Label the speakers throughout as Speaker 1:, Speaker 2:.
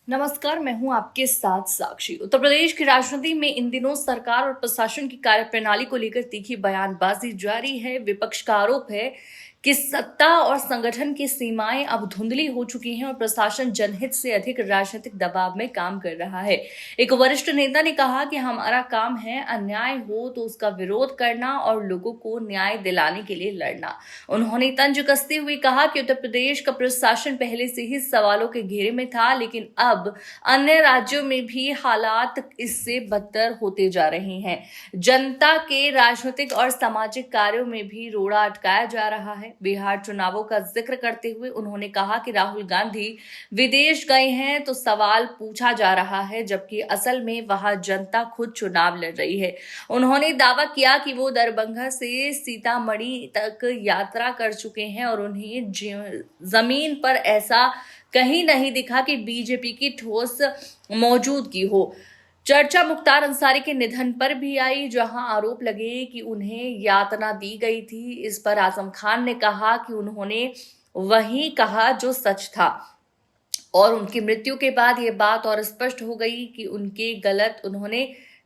Speaker 1: नमस्कार, मैं हूं आपके साथ साक्षी। उत्तर प्रदेश की राजनीति में इन दिनों सरकार और प्रशासन की कार्यप्रणाली को लेकर तीखी बयानबाजी जारी है। विपक्ष का आरोप है कि सत्ता और संगठन की सीमाएं अब धुंधली हो चुकी हैं और प्रशासन जनहित से अधिक राजनीतिक दबाव में काम कर रहा है। एक वरिष्ठ नेता ने कहा कि हमारा काम है अन्याय हो तो उसका विरोध करना और लोगों को न्याय दिलाने के लिए लड़ना। उन्होंने तंज कसते हुए कहा कि उत्तर प्रदेश का प्रशासन पहले से ही सवालों के घेरे में था, लेकिन अब अन्य राज्यों में भी हालात इससे बदतर होते जा रहे हैं। जनता के राजनीतिक और सामाजिक कार्यों में भी रोड़ा अटकाया जा रहा है। बिहार चुनावों का जिक्र करते हुए उन्होंने कहा कि राहुल गांधी विदेश गए हैं तो सवाल पूछा जा रहा है, जबकि असल में वहां जनता खुद चुनाव लड़ रही है। उन्होंने दावा किया कि वो दरभंगा से सीतामढ़ी तक यात्रा कर चुके हैं और उन्हें जमीन पर ऐसा कहीं नहीं दिखा कि बीजेपी की ठोस मौजूदगी हो। चर्चा मुख्तार अंसारी के निधन पर भी आई, जहां आरोप लगे कि उन्हें यातना दी गई थी। इस पर आजम खान ने कहा कि उन्होंने वही कहा जो सच था और उनकी मृत्यु के बाद ये बात और स्पष्ट हो गई कि उन्होंने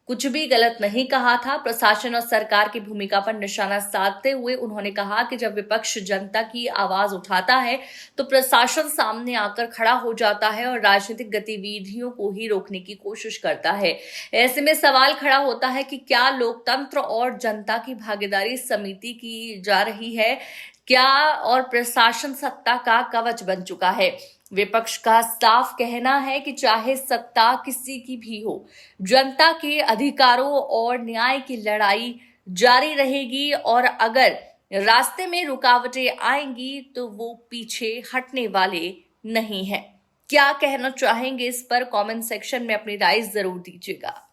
Speaker 1: कुछ भी गलत नहीं कहा था। प्रशासन और सरकार की भूमिका पर निशाना साधते हुए उन्होंने कहा कि जब विपक्ष जनता की आवाज उठाता है तो प्रशासन सामने आकर खड़ा हो जाता है और राजनीतिक गतिविधियों को ही रोकने की कोशिश करता है। ऐसे में सवाल खड़ा होता है कि क्या लोकतंत्र और जनता की भागीदारी समिति की जा रही है, क्या और प्रशासन सत्ता का कवच बन चुका है। विपक्ष का साफ कहना है कि चाहे सत्ता किसी की भी हो, जनता के अधिकारों और न्याय की लड़ाई जारी रहेगी और अगर रास्ते में रुकावटें आएंगी तो वो पीछे हटने वाले नहीं हैं। क्या कहना चाहेंगे इस पर कमेंट सेक्शन में अपनी राय जरूर दीजिएगा।